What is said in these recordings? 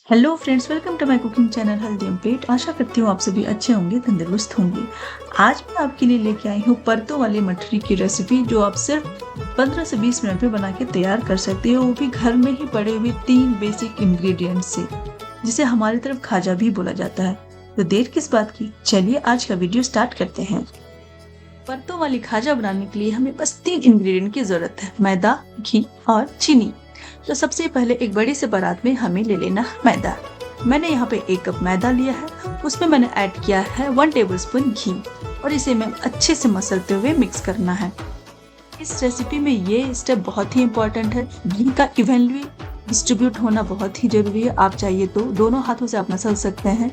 Hello friends, welcome to my cooking channel Haldi and Pet. आशा करती हूँ आप सभी अच्छे होंगे, तंदुरुस्त होंगे। आज मैं आपके लिए लेके आई हूँ परतों वाली मठरी की रेसिपी, जो आप सिर्फ 15 से 20 मिनट में बना के तैयार कर सकते हो, वो भी घर में ही पड़े हुए 3 बेसिक इंग्रेडिएंट्स से, जिसे हमारी तरफ खाजा भी बोला जाता है। तो देर किस बात की, चलिए आज का वीडियो स्टार्ट करते हैं। परतों वाली खाजा बनाने के लिए हमें बस 3 इंग्रेडिएंट की जरूरत है, मैदा, घी और चीनी। तो सबसे पहले एक बड़ी से परात में हमें ले लेना मैदा। मैंने यहाँ पे 1 कप मैदा लिया है, उसमें मैंने ऐड किया है 1 टेबलस्पून घी और इसे मैं अच्छे से मसलते हुए मिक्स करना है। इस रेसिपी में ये स्टेप बहुत ही इम्पोर्टेंट है। घी का इवनली डिस्ट्रीब्यूट होना बहुत ही जरूरी है। आप चाहिए तो दोनों हाथों से आप मसल सकते हैं,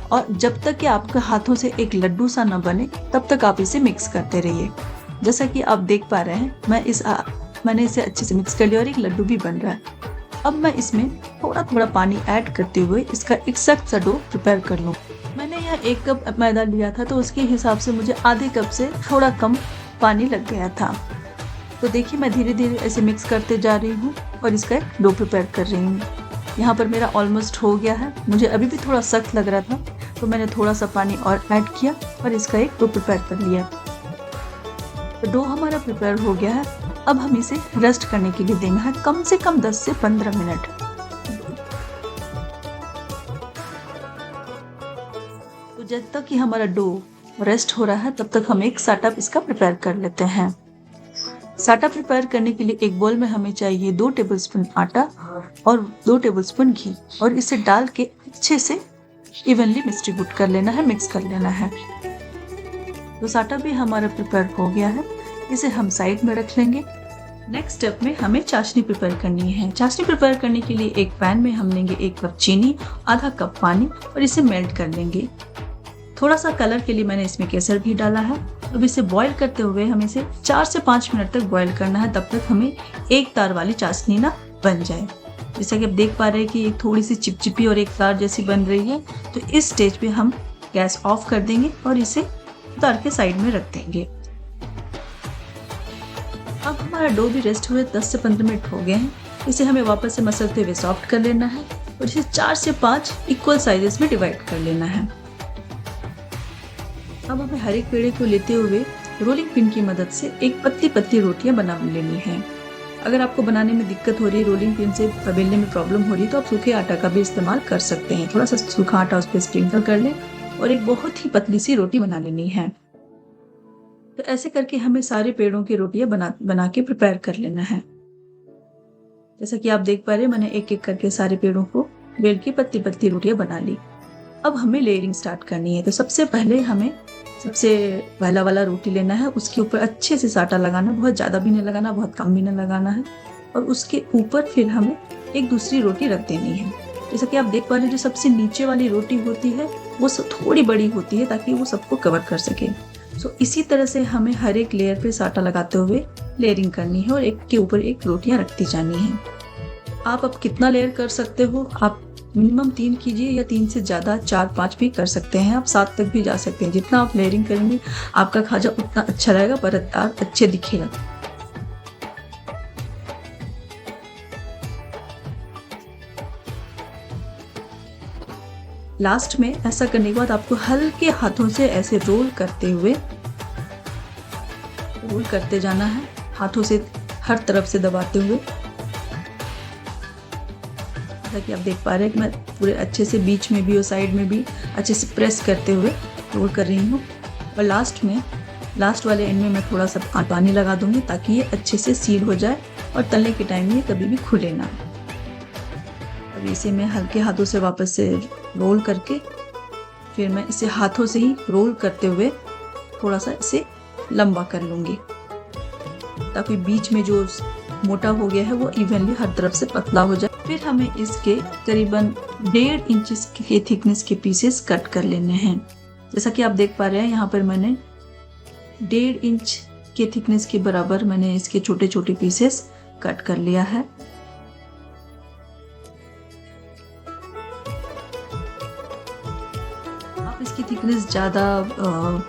और जब तक कि आपके हाथों से एक लड्डू सा न बने तब तक आप इसे मिक्स करते रहिए। जैसा कि आप देख पा रहे हैं, मैंने इसे अच्छे से मिक्स कर लिया और एक लड्डू भी बन रहा है। अब मैं इसमें थोड़ा थोड़ा पानी ऐड करते हुए इसका एक सख्त सा डो प्रिपेयर कर लूँ। मैंने यहाँ 1 कप मैदा लिया था, तो उसके हिसाब से मुझे आधे कप से थोड़ा कम पानी लग गया था। तो देखिए, मैं धीरे धीरे ऐसे मिक्स करते जा रही हूँ और इसका एक डो प्रिपेयर कर रही हूँ। यहाँ पर मेरा ऑलमोस्ट हो गया है। मुझे अभी भी थोड़ा सख्त लग रहा था, तो मैंने थोड़ा सा पानी और ऐड किया और इसका एक डो प्रिपेयर कर लिया। तो डो हमारा प्रिपेयर हो गया है। अब हम इसे रेस्ट करने के लिए देना है कम से कम 10 से 15 मिनट। तो जब तक कि हमारा डो रेस्ट हो रहा है, तब तक हम एक साटा इसका प्रिपेयर कर लेते हैं। साटा प्रिपेयर करने के लिए एक बोल में हमें चाहिए 2 टेबलस्पून आटा और 2 टेबलस्पून घी, और इसे डाल के अच्छे से इवनली डिस्ट्रीब्यूट कर लेना है, मिक्स कर लेना है। तो साटा भी हमारा प्रिपेयर हो गया है, इसे हम साइड में रख लेंगे। नेक्स्ट स्टेप में हमें चाशनी प्रिपेयर करनी है। चाशनी प्रिपेयर करने के लिए एक पैन में हम लेंगे 1 कप चीनी, आधा कप पानी और इसे मेल्ट कर लेंगे। थोड़ा सा कलर के लिए मैंने इसमें केसर भी डाला है। अब इसे बॉईल करते हुए हमें इसे 4 से 5 मिनट तक बॉईल करना है, तब तक हमें एक तार वाली चाशनी ना बन जाए। जैसा कि आप देख पा रहे हैं कि थोड़ी सी चिपचिपी और एक तार जैसी बन रही है। तो इस स्टेज पे हम गैस ऑफ कर देंगे और इसे उतार के साइड में रख देंगे। अब हमारा डो भी रेस्ट हुए 10 से 15 मिनट हो गए हैं। इसे हमें वापस से मसलते हुए सॉफ्ट कर लेना है और इसे 4 से 5 इक्वल साइजेस में डिवाइड कर लेना है। अब हमें हर एक पेड़े को लेते हुए रोलिंग पिन की मदद से एक पतली पतली रोटियां बना लेनी है। अगर आपको बनाने में दिक्कत हो रही है, रोलिंग पिन से बेलने में प्रॉब्लम हो रही है, तो आप सूखे आटा का भी इस्तेमाल कर सकते हैं। थोड़ा सा सूखा आटा उस पर स्प्रिंकल कर लें और एक बहुत ही पतली सी रोटी बना लेनी है। तो ऐसे करके हमें सारे पेड़ों की रोटियां बना के प्रिपेयर कर लेना है। जैसा कि आप देख पा रहे हैं, मैंने एक एक करके सारे पेड़ों को बेल के पतली पतली रोटियां बना ली। अब हमें लेयरिंग स्टार्ट करनी है। तो सबसे पहले हमें सबसे पहला वाला रोटी लेना है, उसके ऊपर अच्छे से साटा लगाना, बहुत ज़्यादा भी नहीं लगाना, बहुत कम भी नहीं लगाना है। और उसके ऊपर फिर हमें एक दूसरी रोटी रख देनी है। जैसा कि आप देख पा रहे हैं, जो सबसे नीचे वाली रोटी होती है वो थोड़ी बड़ी होती है, ताकि वो सबको कवर कर सके। इसी तरह से हमें हर एक लेयर पे साटा लगाते हुए लेयरिंग करनी है और एक के ऊपर एक रोटियां रखती जानी है। आप अब कितना लेयर कर सकते हो, आप मिनिमम 3 कीजिए, या 3 से ज़्यादा 4-5 भी कर सकते हैं। आप 7 तक भी जा सकते हैं। जितना आप लेयरिंग करेंगे आपका खाजा उतना अच्छा रहेगा, परतदार अच्छे दिखेगा। लास्ट में ऐसा करने के बाद आपको हल्के हाथों से ऐसे रोल करते जाना है, हाथों से हर तरफ से दबाते हुए। जैसा कि आप देख पा रहे हैं कि मैं पूरे अच्छे से बीच में भी और साइड में भी अच्छे से प्रेस करते हुए रोल कर रही हूँ। और लास्ट वाले एंड में मैं थोड़ा सा पानी लगा दूंगी, ताकि ये अच्छे से सील हो जाए और तलने के टाइम ये कभी भी खुले ना। अब इसे मैं हल्के हाथों से वापस से रोल करके फिर मैं इसे हाथों से ही रोल करते हुए थोड़ा सा इसे लंबा कर लूँगी, ताकि बीच में जो मोटा हो गया है वो इवनली हर तरफ से पतला हो जाए। फिर हमें इसके करीबन 1.5 इंच के थिकनेस के पीसेस कट कर लेने हैं। जैसा कि आप देख पा रहे हैं, यहाँ पर मैंने 1.5 इंच के थिकनेस के बराबर मैंने इसके छोटे छोटे पीसेस कट कर लिया है। इसकी थिकनेस ज़्यादा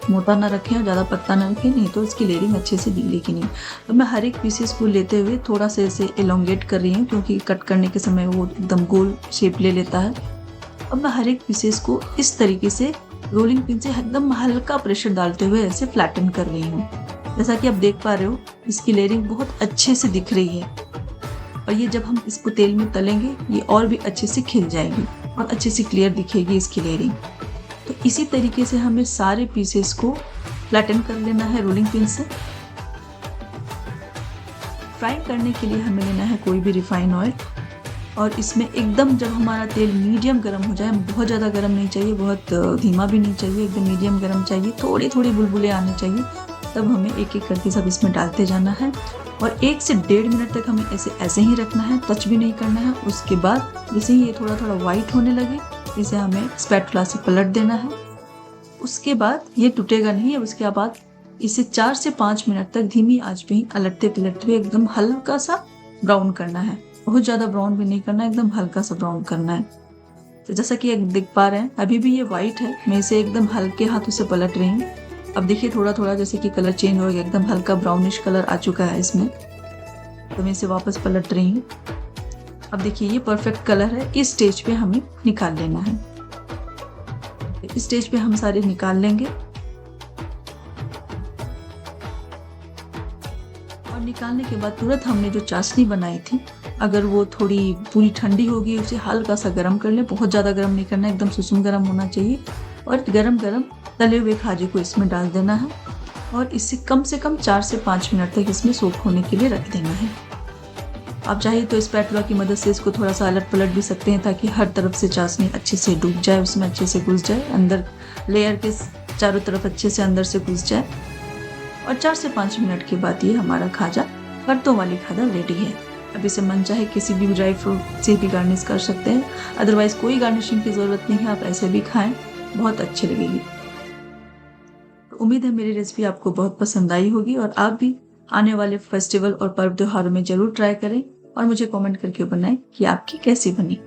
मोटा ना रखें और ज़्यादा पतला ना रखें, नहीं तो इसकी लेयरिंग अच्छे से दिखेगी नहीं। अब मैं हर एक पीसेस को लेते हुए थोड़ा सा इसे एलोंगेट कर रही हूँ, क्योंकि कट करने के समय वो एकदम गोल शेप ले लेता है। अब मैं हर एक पीसेस को इस तरीके से रोलिंग पिन से एकदम हल्का प्रेशर डालते हुए ऐसे फ्लैटन कर रही हूँ। जैसा कि आप देख पा रहे हो, इसकी लेयरिंग बहुत अच्छे से दिख रही है और ये जब हम इसको तेल में तलेंगे ये और भी अच्छे से खिल जाएगी और अच्छे से क्लियर दिखेगी इसकी लेयरिंग। तो इसी तरीके से हमें सारे पीसेस को फ्लैटन कर लेना है रोलिंग पिन से। फ्राई करने के लिए हमें लेना है कोई भी रिफाइन ऑयल और इसमें एकदम जब हमारा तेल मीडियम गर्म हो जाए, बहुत ज़्यादा गर्म नहीं चाहिए, बहुत धीमा भी नहीं चाहिए, एकदम मीडियम गर्म चाहिए, थोड़ी थोड़ी बुलबुले आने चाहिए, तब हमें एक एक करके सब इसमें डालते जाना है और 1 से 1.5 मिनट तक हमें ऐसे ही रखना है, टच भी नहीं करना है। उसके बाद जैसे ही ये थोड़ा थोड़ा वाइट होने लगे, इसे हमें स्पैटुला से पलट देना है। उसके बाद ये टूटेगा नहीं, उसके बाद इसे 4 से 5 मिनट तक धीमी आंच पे ही अलटते पलटते हुए एकदम हल्का सा ब्राउन करना है। बहुत ज़्यादा ब्राउन भी नहीं करना है, एकदम हल्का सा ब्राउन करना है। तो जैसा कि देख पा रहे हैं अभी भी ये वाइट है, मैं इसे एकदम हल्के हाथों से पलट रही हूँ। अब देखिए थोड़ा थोड़ा जैसे कि कलर चेंज हो गया, एकदम हल्का ब्राउनिश कलर आ चुका है इसमें, तो मैं इसे वापस पलट रही हूँ। अब देखिए ये परफेक्ट कलर है, इस स्टेज पे हमें निकाल लेना है। इस स्टेज पे हम सारे निकाल लेंगे और निकालने के बाद तुरंत हमने जो चाशनी बनाई थी, अगर वो थोड़ी पूरी ठंडी होगी उसे हल्का सा गर्म कर लें, बहुत ज़्यादा गर्म नहीं करना, एकदम सुसुम गर्म होना चाहिए और गरम गरम तले हुए खाजे को इसमें डाल देना है और इसे कम से कम 4 से 5 मिनट तक इसमें सोक होने के लिए रख देना है। आप चाहिए तो स्पैटुला की मदद से इसको थोड़ा सा अलट पलट भी सकते हैं ताकि हर तरफ से चाशनी अच्छे से डूब जाए, उसमें अच्छे से घुस जाए, अंदर लेयर के चारों तरफ अच्छे से अंदर से घुस जाए। और 4 से 5 मिनट के बाद ये हमारा खाजा, परतों वाली खाजा रेडी है। अब इसे मन चाहे किसी भी ड्राई फ्रूट से भी गार्निश कर सकते हैं, अदरवाइज कोई गार्निशिंग की ज़रूरत नहीं है, आप ऐसे भी खाएं, बहुत अच्छी लगेगी। उम्मीद है मेरी रेसिपी आपको बहुत पसंद आई होगी और आप भी आने वाले फेस्टिवल और पर्व त्योहारों में जरूर ट्राई करें और मुझे कमेंट करके बताएं कि आपकी कैसी बनी।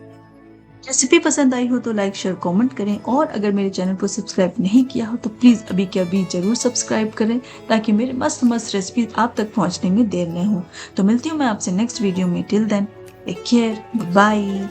रेसिपी पसंद आई हो तो लाइक शेयर कमेंट करें और अगर मेरे चैनल को सब्सक्राइब नहीं किया हो तो प्लीज़ अभी के अभी जरूर सब्सक्राइब करें ताकि मेरे मस्त मस्त रेसिपी आप तक पहुंचने में देर न हो। तो मिलती हूँ मैं आपसे नेक्स्ट वीडियो में। Till then take care, bye.